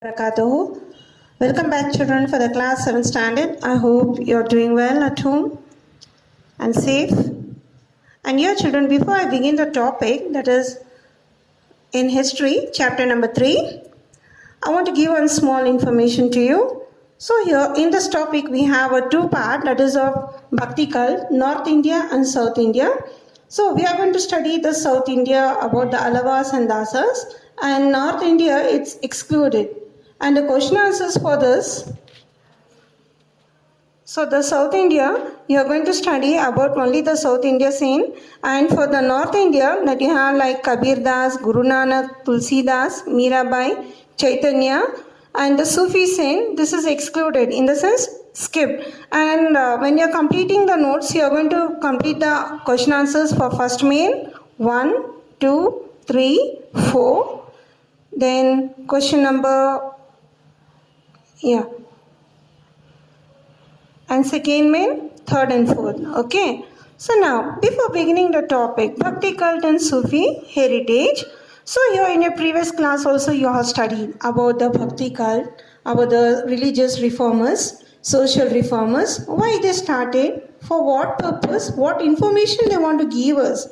Barakatuhu. Welcome back, children, for the class 7 standard. I hope you're doing well at home and safe. And here, children, before I begin the topic, that is in history, chapter number 3, I want to give one small information to you. So here, in this topic, we have a two-part, that is of Bhakti cult, North India and South India. So we are going to study the South India about the Alavas and Dasas, and North India, it's excluded. And the question answers for this. So the South India, you are going to study about only the South India scene. And for the North India, that you have like Kabir Das, Guru Nanak, Tulsi Das, Mirabai, Chaitanya, and the Sufi scene, this is excluded, in the sense skipped. And when you are completing the notes, you are going to complete the question answers for first main, 1, 2, 3, 4. Then question number, and second main, third and fourth. Okay. So now, before beginning the topic, Bhakti cult and Sufi heritage. So here in your previous class also you have studied about the Bhakti cult, about the religious reformers, social reformers, why they started, for what purpose, what information they want to give us,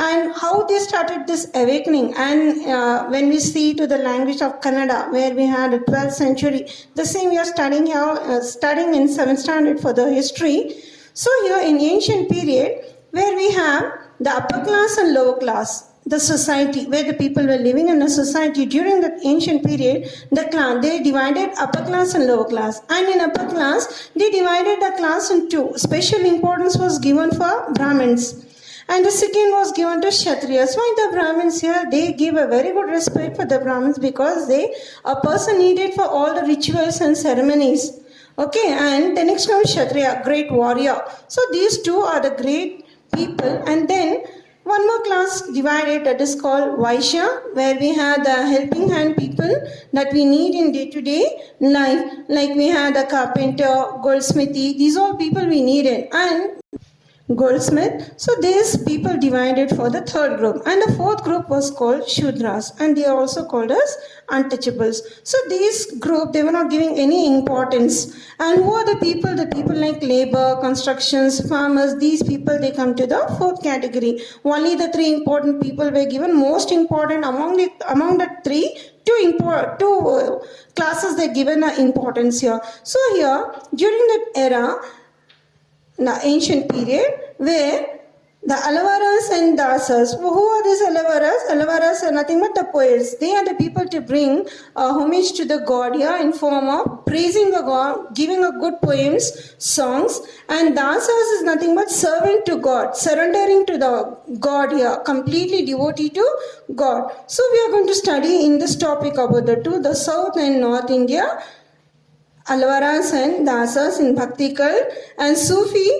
and how they started this awakening. And when we see to the language of Kannada, where we had a 12th century, the same we are studying here, studying in 7th standard for the history. So here in ancient period, where we have the upper class and lower class, the society, where the people were living in a society during the ancient period, they divided upper class and lower class. And in upper class, they divided the class in two. Special importance was given for Brahmins. And the second was given to Kshatriyas. Why the Brahmins here? They give a very good respect for the Brahmins because a person needed for all the rituals and ceremonies. Okay, and the next one is Kshatriya, great warrior. So these two are the great people. And then one more class divided, that is called Vaishya, where we have the helping hand people that we need in day-to-day life. Like we have the carpenter, goldsmithy, these all people we needed. And goldsmith. So these people divided for the third group, and the fourth group was called Shudras, and they are also called as untouchables. So this group, they were not giving any importance. And who are the people? The people like labor, constructions, farmers, these people, they come to the fourth category. Only the three important people were given most important among the three. Two classes they given importance here. So here during that era, the ancient period, where the Alavaras and Dasas, who are these Alavaras? Alavaras are nothing but the poets. They are the people to bring homage to the God here in form of praising the God, giving a good poems, songs. And Dasas is nothing but servant to God, surrendering to the God here, completely devotee to God. So we are going to study in this topic about the two, the South and North India, Alavaras and Dasas in Bhakti cult, and Sufi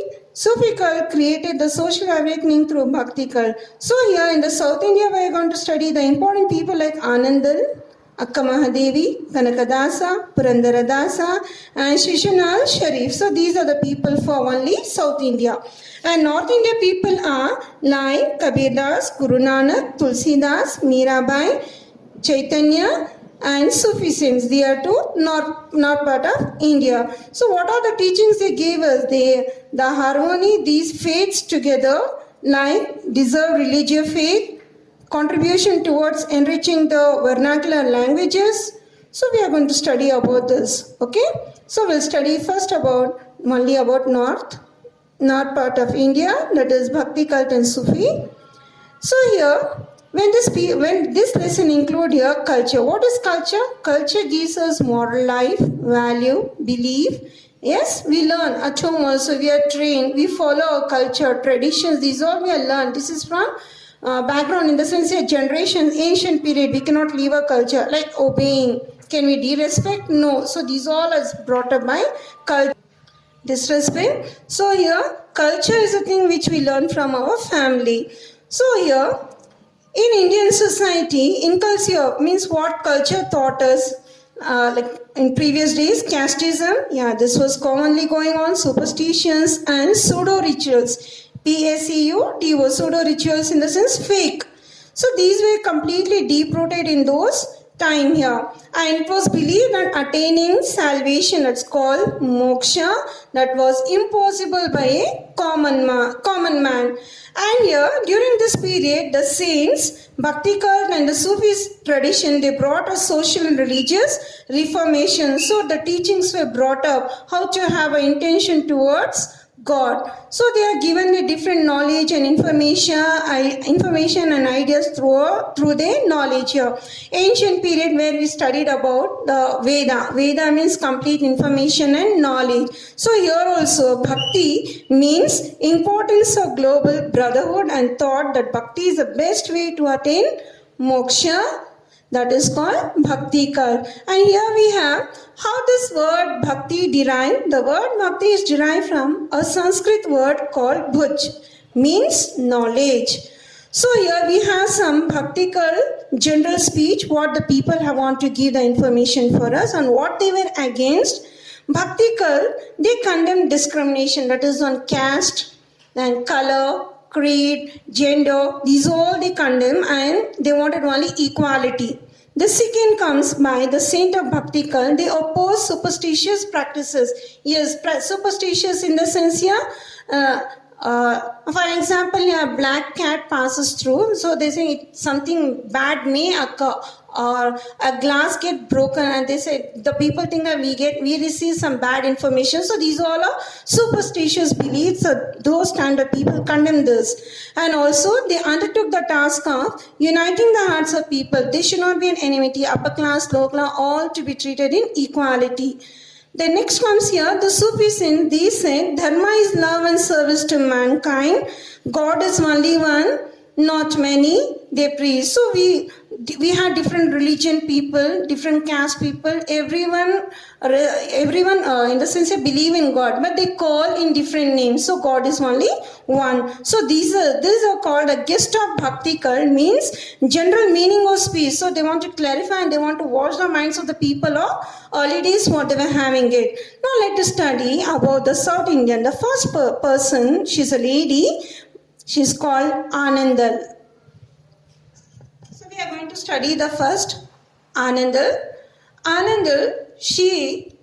cult created the social awakening through Bhakti cult. So here in the South India, we are going to study the important people like Anandal, Akka Mahadevi, Kanakadasa, Purandaradasa, and Shishunal Sharif. So these are the people for only South India. And North India people are like Kabir Das, Guru Nanak, Tulsi Das, Mirabai, Chaitanya, and Sufi saints. They are too not part of India. So what are the teachings they gave us? The harmony, these faiths together, like deserve religious faith, contribution towards enriching the vernacular languages. So we are going to study about this. Okay. So we'll study first only about north part of India, that is Bhakti cult and Sufi. So here, when this lesson include here culture. What is culture? Culture gives us moral life, value, belief. Yes, we learn at home also. We are trained. We follow our culture, traditions. These all we are learned. This is from background in the sense of generations, ancient period. We cannot leave our culture like obeying. Can we disrespect? No. So these all is brought up by culture. Disrespect. So here culture is a thing which we learn from our family. So here, in Indian society, inculture means what culture taught us. Like in previous days, casteism, this was commonly going on, superstitions and pseudo-rituals. Pseudo-rituals in the sense fake. So these were completely deep-rooted in those time here, and it was believed that attaining salvation, that's called moksha, that was impossible by a common man. And here during this period, the saints, bhakti cult and the Sufis tradition, they brought a social and religious reformation. So the teachings were brought up how to have an intention towards God. So they are given the different knowledge and information and ideas through their knowledge here. Ancient period where we studied about the Veda. Veda means complete information and knowledge. So here also Bhakti means importance of global brotherhood and thought that Bhakti is the best way to attain moksha. That is called Bhakti cult. And here we have how this word Bhakti derived. The word Bhakti is derived from a Sanskrit word called Bhuj, means knowledge. So here we have some Bhakti cult general speech, what the people have want to give the information for us and what they were against. Bhakti cult, they condemn discrimination, that is on caste and color, creed, gender, these all they condemn and they wanted only equality. The second comes by the saint of Bhakti cult, they oppose superstitious practices. Yes, superstitious in the sense here, for example, a black cat passes through, so they say something bad may occur, or a glass get broken, and they say the people think that we receive some bad information. So these all are superstitious beliefs. So those kind of people condemn this, and also they undertook the task of uniting the hearts of people. There should not be an enmity, upper class, lower class, all to be treated in equality. The next comes here, the Sufis in these said, Dharma is love and service to mankind. God is only one, not many, they preach. So we had different religion people, different caste people, everyone in the sense they believe in God, but they call in different names. So God is only one. So these are called a guest of Bhakti cult, means general meaning of speech. So they want to clarify and they want to wash the minds of the people of early days what they were having it. Now let us study about the South Indian. The first person, she's a lady, she's called Anandal. We are going to study the first Anandal. Anandal, she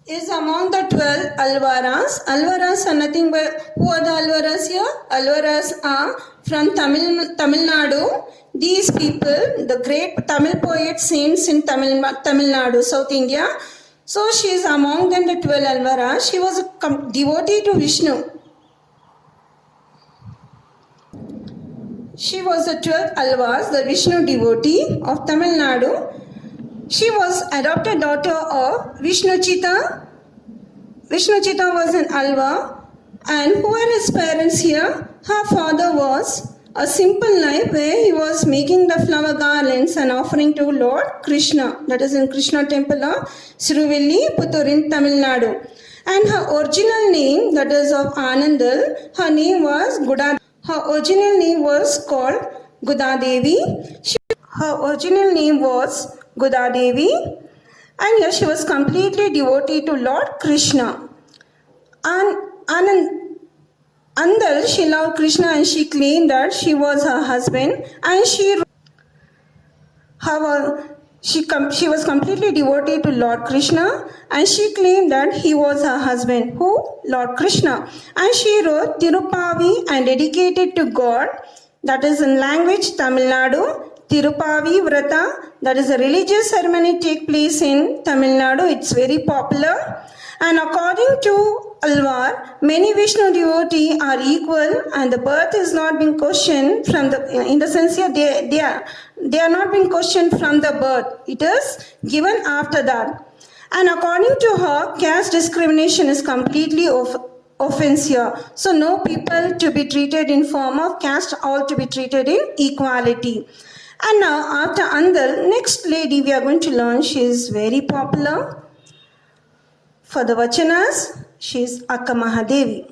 is among the 12 Alvaras. Alvaras are nothing but, who are the Alvaras here? Alvaras are from Tamil Nadu. These people, the great Tamil poet saints in Tamil Nadu, South India. So she is among them, the 12 Alvaras. She was a devotee to Vishnu. She was the 12th Alvas, the Vishnu devotee of Tamil Nadu. She was adopted daughter of Vishnu Chitta. Vishnu Chitta was an Alva. And who were his parents here? Her father was a simple life where he was making the flower garlands and offering to Lord Krishna. That is in Krishna temple of Siruvilli, Puttur in Tamil Nadu. And her original name, that is of Anandal, her name was Guda. Her original name was called Gudadevi. Her original name was Gudadevi, and here she was completely devoted to Lord Krishna. And Andal, she loved Krishna and she claimed that she was her husband, and she was completely devoted to Lord Krishna, and she claimed that he was her husband. Who? Lord Krishna. And she wrote Tirupavi and dedicated to God, that is in language Tamil Nadu. Tirupavi Vrata, that is a religious ceremony take place in Tamil Nadu. It's very popular. And according to Alvar, many Vishnu devotees are equal, and the birth is not being questioned from in the sense here they are not being questioned from the birth. It is given after that. And according to her, caste discrimination is completely offense here. So no people to be treated in form of caste, all to be treated in equality. And now after Andal, next lady we are going to learn, she is very popular. For the Vachanas, she is Akka Mahadevi.